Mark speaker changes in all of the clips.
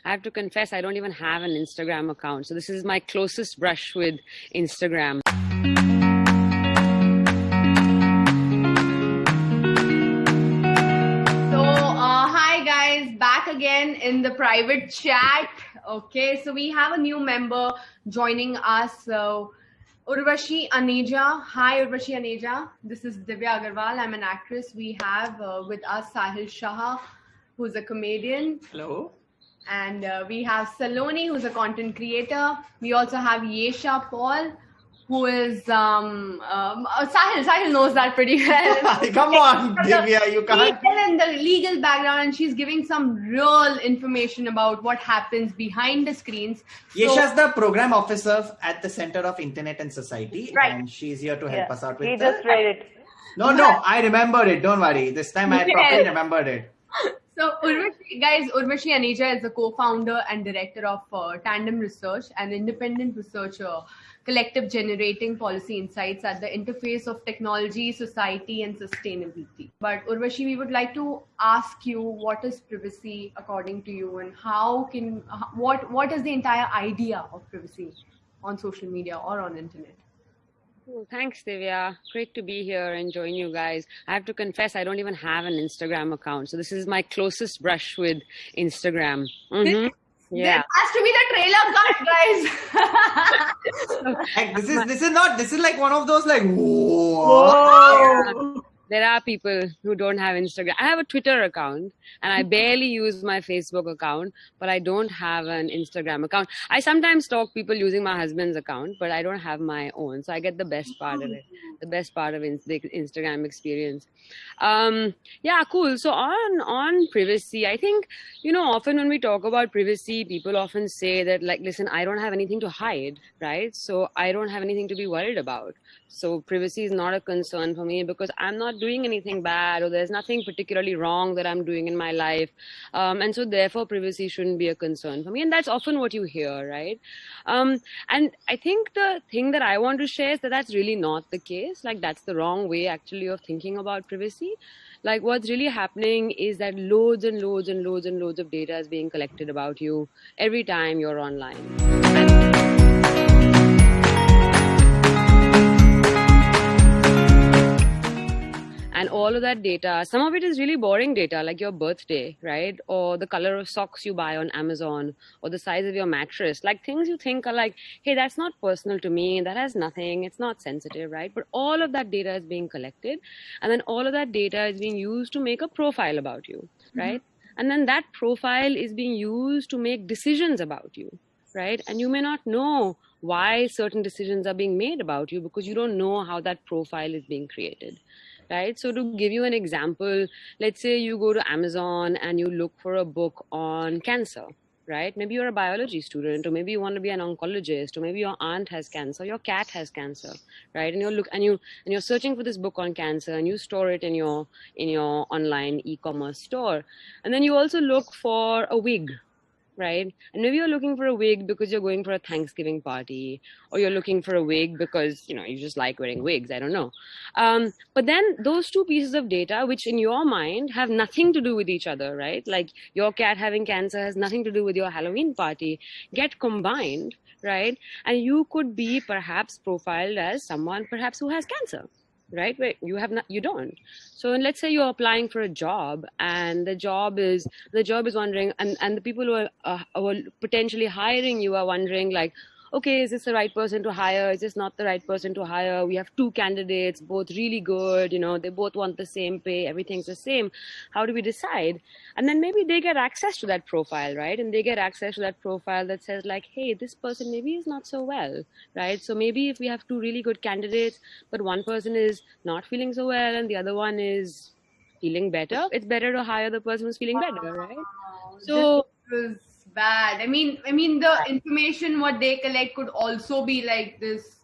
Speaker 1: I have to confess, I don't even have an Instagram account. So this is my closest brush with Instagram.
Speaker 2: Hi guys, back again in the private chat. Okay, so we have a new member joining us. So Urvashi Aneja. Hi Urvashi Aneja. This is Divya Agarwal. I'm an actress. We have with us Sahil Shah, who's a comedian.
Speaker 3: Hello.
Speaker 2: And we have Saloni, who's a content creator. We also have Yesha Paul, who is Sahil knows that pretty well.
Speaker 3: Come on, Divya, you can't.
Speaker 2: She's in the legal background and she's giving some real information about what happens behind the screens.
Speaker 3: Yesha's the program officer at the Center of Internet and Society,
Speaker 2: right?
Speaker 3: And she's here to help us out with.
Speaker 4: He just read it.
Speaker 3: No, I remembered it. Don't worry. This time I properly remembered it.
Speaker 2: So, Urvashi Aneja is the co-founder and director of Tandem Research, an independent researcher, collective generating policy insights at the interface of technology, society, and sustainability. But Urvashi, we would like to ask you, what is privacy according to you, and what is the entire idea of privacy on social media or on internet?
Speaker 1: Oh, thanks, Divya. Great to be here and join you guys. I have to confess, I don't even have an Instagram account. So this is my closest brush with Instagram. Mm-hmm. Yeah.
Speaker 2: This has to be the trailer cut, guys.
Speaker 3: This is like one of those like, whoa.
Speaker 1: There are people who don't have Instagram. I have a Twitter account and I barely use my Facebook account, but I don't have an Instagram account. I sometimes stalk people using my husband's account, but I don't have my own. So I get the best part of it, the best part of the Instagram experience. Yeah, cool. So on privacy, I think, often when we talk about privacy, people often say that, like, listen, I don't have anything to hide, right? So I don't have anything to be worried about. So privacy is not a concern for me because I'm not doing anything bad, or there's nothing particularly wrong that I'm doing in my life. And so therefore privacy shouldn't be a concern for me. And that's often what you hear, right? And I think the thing that I want to share is that that's really not the case. Like, that's the wrong way actually of thinking about privacy. Like, what's really happening is that loads and loads and loads and loads of data is being collected about you every time you're online. And all of that data, some of it is really boring data, like your birthday, right? Or the color of socks you buy on Amazon, or the size of your mattress, like things you think are like, hey, that's not personal to me, that has nothing, it's not sensitive, right? But all of that data is being collected, and then all of that data is being used to make a profile about you, right? Mm-hmm. And then that profile is being used to make decisions about you, right? And you may not know why certain decisions are being made about you because you don't know how that profile is being created. Right. So to give you an example, let's say you go to Amazon and you look for a book on cancer, right? Maybe you're a biology student, or maybe you want to be an oncologist, or maybe your aunt has cancer, your cat has cancer, right? And you're searching for this book on cancer, and you store it in your online e-commerce store. And then you also look for a wig, right? And maybe you're looking for a wig because you're going for a Thanksgiving party, or you're looking for a wig because, you just like wearing wigs. I don't know. But then those two pieces of data, which in your mind have nothing to do with each other, right? Like your cat having cancer has nothing to do with your Halloween party, get combined, right? And you could be perhaps profiled as someone perhaps who has cancer. Right? Wait, you don't. So let's say you're applying for a job, and the job is wondering, and the people who are potentially hiring you are wondering, like, okay, is this the right person to hire? Is this not the right person to hire? We have two candidates, both really good, they both want the same pay, everything's the same. How do we decide? And then maybe they get access to that profile, right? And they get access to that profile that says, like, hey, this person maybe is not so well, right? So maybe if we have two really good candidates, but one person is not feeling so well and the other one is feeling better, it's better to hire the person who's feeling better, right? So
Speaker 2: bad. I mean, the information what they collect could also be like this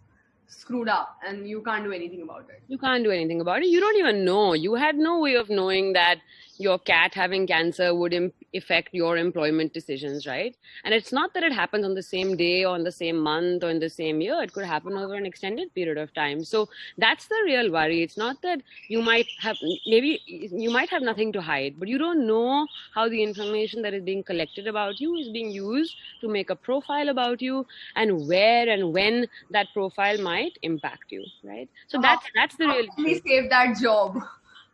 Speaker 2: screwed up, and you can't do anything about it.
Speaker 1: You can't do anything about it. You don't even know. You had no way of knowing that your cat having cancer would affect your employment decisions, right? And it's not that it happens on the same day or in the same month or in the same year. It could happen over an extended period of time. So that's the real worry. It's not that you might have, maybe you might have nothing to hide, but you don't know how the information that is being collected about you is being used to make a profile about you, and where and when that profile might impact you, right? So that's the real
Speaker 2: How can we
Speaker 1: issue.
Speaker 2: save that job?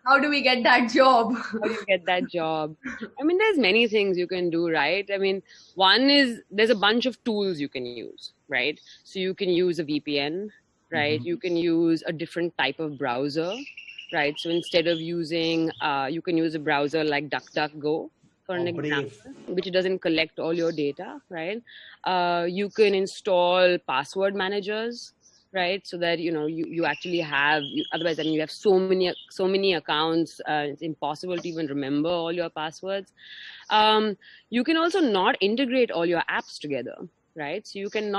Speaker 2: How do we get that job?
Speaker 1: How do you get that job? I mean, there's many things you can do, right? I mean, one is there's a bunch of tools you can use, right? So you can use a VPN, right? You can use a different type of browser, right? So instead of using, you can use a browser like DuckDuckGo, for an example, which doesn't collect all your data, right? You can install password managers, right? So that, you know, you actually have, otherwise, I mean, you have so many accounts, it's impossible to even remember all your passwords. You can also not integrate all your apps together, right? So you can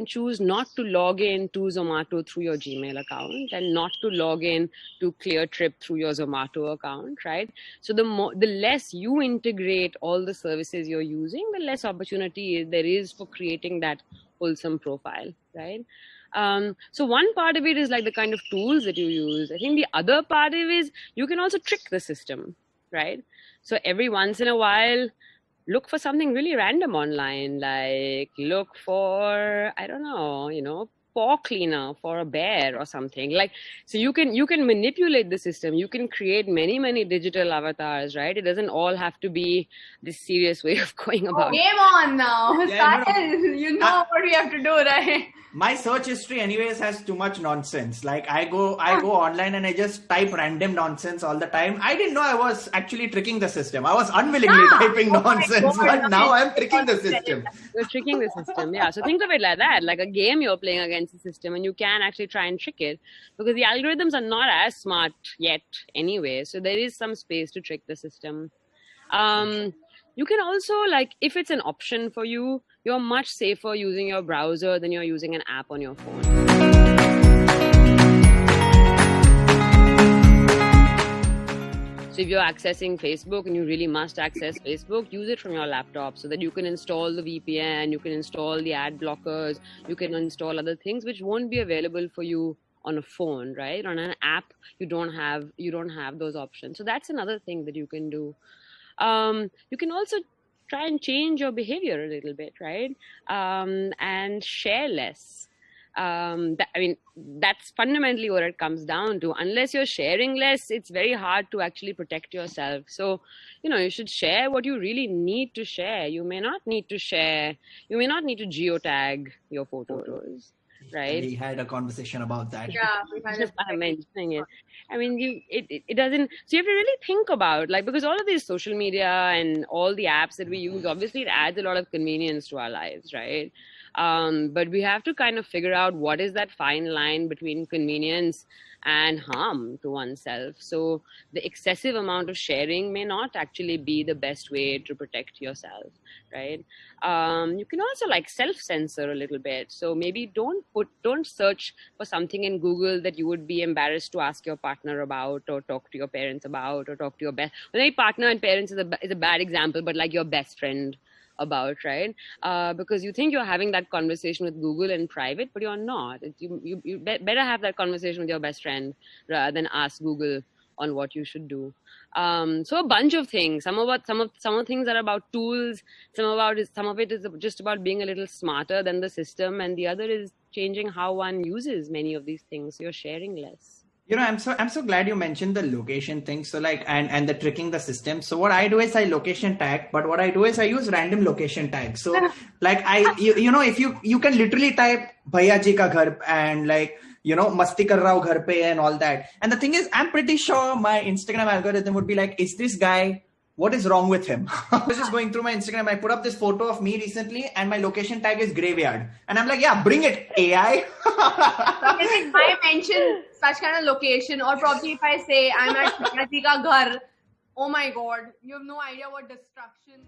Speaker 1: choose not to log in to Zomato through your Gmail account and not to log in to ClearTrip through your Zomato account, right? So the less you integrate all the services you're using, the less opportunity there is for creating that wholesome profile, right? So one part of it is like the kind of tools that you use. I think the other part of it is you can also trick the system, right? So every once in a while, look for something really random online, like look for, I don't know, you know, paw cleaner for a bear or something. Like, so you can manipulate the system. You can create many digital avatars, right? It doesn't all have to be this serious way of going about it.
Speaker 2: Game on now.
Speaker 3: Yeah,
Speaker 2: Sahil, you know what we have to do, right?
Speaker 3: My search history anyways has too much nonsense. Like I go online and I just type random nonsense all the time. I didn't know I was actually tricking the system. I was unwillingly typing nonsense, but now I'm tricking the system.
Speaker 1: You're tricking the system, yeah. So think of it like that, like a game you're playing against the system, and you can actually try and trick it because the algorithms are not as smart yet anyway. So there is some space to trick the system. You can also, like, if it's an option for you, you're much safer using your browser than you're using an app on your phone. So if you're accessing Facebook and you really must access Facebook, use it from your laptop so that you can install the VPN, you can install the ad blockers, you can install other things which won't be available for you on a phone, right? On an app, you don't have those options. So that's another thing that you can do. You can also try and change your behavior a little bit, right? And share less. That's fundamentally what it comes down to. Unless you're sharing less, it's very hard to actually protect yourself. So, you know, you should share what you really need to share. You may not need to geotag your photos. Right.
Speaker 3: We had a conversation about that.
Speaker 2: Yeah, we had
Speaker 1: Just by mentioning it. I mean, it doesn't. So you have to really think about, like, because all of these social media and all the apps that we use, obviously it adds a lot of convenience to our lives, right? But we have to kind of figure out what is that fine line between convenience and harm to oneself. So the excessive amount of sharing may not actually be the best way to protect yourself, right? You can also like self-censor a little bit. So maybe don't search for something in Google that you would be embarrassed to ask your partner about, or talk to your parents about, or talk to your best. Well, maybe partner and parents is a bad example, but like your best friend about, right? Because you think you're having that conversation with Google in private, but you're not. You better have that conversation with your best friend rather than ask Google on what you should do. So a bunch of things. Some of things are about tools. Some of it is just about being a little smarter than the system, and the other is changing how one uses many of these things. So you're sharing less.
Speaker 3: You know, I'm so glad you mentioned the location thing. So like, and the tricking the system. So what I do is I location tag, but what I do is I use random location tags. So like you know, if you can literally type Bhaiya ji ka ghar and like, you know, masti kar raha hu ghar pe and all that. And the thing is, I'm pretty sure my Instagram algorithm would be like, is this guy, what is wrong with him? I was just going through my Instagram. I put up this photo of me recently and my location tag is graveyard. And I'm like, yeah, bring it, AI.
Speaker 2: If I mention such kind of location, or probably if I say I'm at Bhaiya ji ka ghar, oh my God, you have no idea what destruction.